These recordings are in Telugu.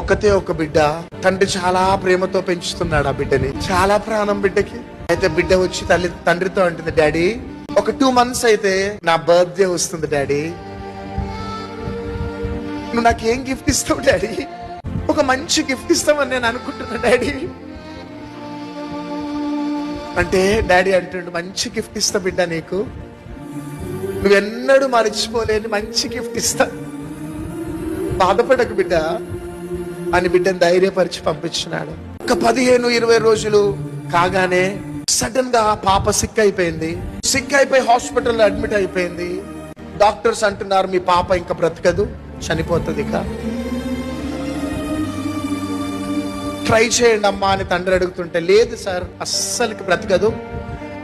ఒకతే ఒక బిడ్డ, తండ్రి చాలా ప్రేమతో పెంచుతున్నాడు ఆ బిడ్డని, చాలా ప్రాణం బిడ్డకి. అయితే బిడ్డ వచ్చి తండ్రితో అంటుంది, డాడీ ఒక 2 months అయితే నా బర్త్డే వస్తుంది డాడీ, నువ్వు నాకేం గిఫ్ట్ ఇస్తావు డాడీ? ఒక మంచి గిఫ్ట్ ఇస్తావని నేను అనుకుంటున్నా డాడీ అంటే, డాడీ అంటుండు, మంచి గిఫ్ట్ ఇస్తా బిడ్డ, నీకు నువ్వెన్నడూ మర్చిపోలేని మంచి గిఫ్ట్ ఇస్తా, బాధపడకు బిడ్డ అని బిడ్డను ధైర్యపరిచి పంపించినాడు. ఒక 15-20 రోజులు కాగానే సడన్ గా పాప సిక్ అయిపోయింది. సిక్ అయిపోయి హాస్పిటల్లో అడ్మిట్ అయిపోయింది. డాక్టర్స్ అంటున్నారు, మీ పాప ఇంకా బ్రతకదు, చనిపోతుంది, ఇక ట్రై చేయండి అమ్మా అని తండ్రి అడుగుతుంటే, లేదు సార్ అస్సలకి బ్రతకదు,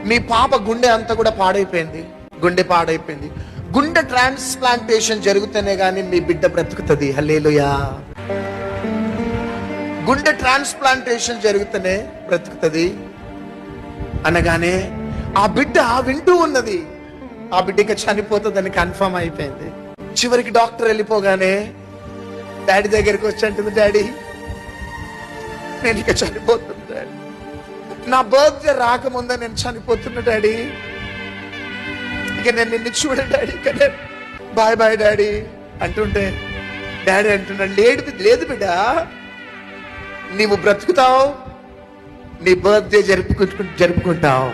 మీ పాప గుండె అంతా కూడా పాడైపోయింది, గుండె పాడైపోయింది, గుండె ట్రాన్స్ప్లాంటేషన్ జరిగితేనే గానీ మీ బిడ్డ బ్రతుకుతుంది. హల్లెలూయా. గుండె ట్రాన్స్ప్లాంటేషన్ జరిగితేనే బ్రతుకుతుంది అనగానే ఆ బిడ్డ వింటూ ఉన్నది, ఆ బిడ్డ ఇక చనిపోతుందని కన్ఫర్మ్ అయిపోయింది. చివరికి డాక్టర్ వెళ్ళిపోగానే డాడీ దగ్గరికి వచ్చి అంటుంది, డాడీ నేను ఇక చనిపోతున్నా డాడీ, నా బర్త్డే రాకముందే నేను చనిపోతున్నా డాడీ, ఇక నేను నిన్ను చూడ డాడీ, ఇక నేను బాయ్ బాయ్ డాడీ అంటుంటే, డాడీ అంటున్నాడు, లేదు బిడ్డ, నీవు బ్రతుకుతావు, నీ బర్త్డే జరుపుకుంటావు,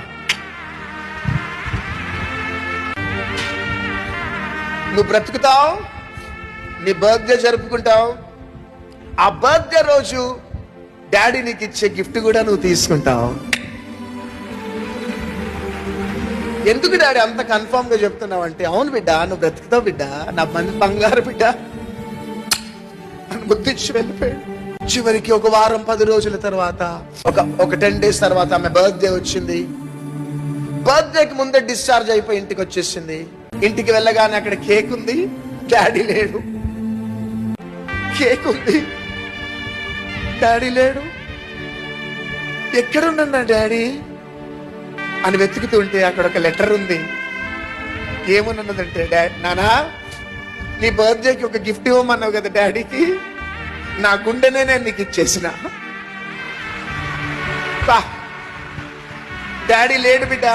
నువ్వు బ్రతుకుతావు, నీ బర్త్డే జరుపుకుంటావు, ఆ బర్త్డే రోజు డాడీ నీకు ఇచ్చే గిఫ్ట్ కూడా నువ్వు తీసుకుంటావు. ఎందుకు డాడీ అంత కన్ఫర్మ్ గా చెప్తున్నావు అంటే, అవును బిడ్డ నువ్వు బ్రతుకుతావు బిడ్డ, నా బంగారు బిడ్డ అని ముద్దిచ్చి వెళ్ళిపోయాడు. చివరికి ఒక వారం 10 రోజుల తర్వాత, ఒక 10 days తర్వాత ఆమె బర్త్డే వచ్చింది. బర్త్డేకి ముందే డిశ్చార్జ్ అయిపోయి ఇంటికి వచ్చేసింది. ఇంటికి వెళ్ళగానే అక్కడ కేక్ ఉంది, డాడీ లేడు. కేక్ ఉంది, డాడీ లేడు. ఎక్కడున్నా డాడీ అని వెతుకుతుంటే అక్కడ ఒక లెటర్ ఉంది. ఏమున్నదంటే, నానా నీ బర్త్డేకి ఒక గిఫ్ట్ ఇవ్వమన్నావు కదా డాడీకి, నా గుండెనే నేను నీకు ఇచ్చేసిన. డాడీ లేడు బిడ్డ,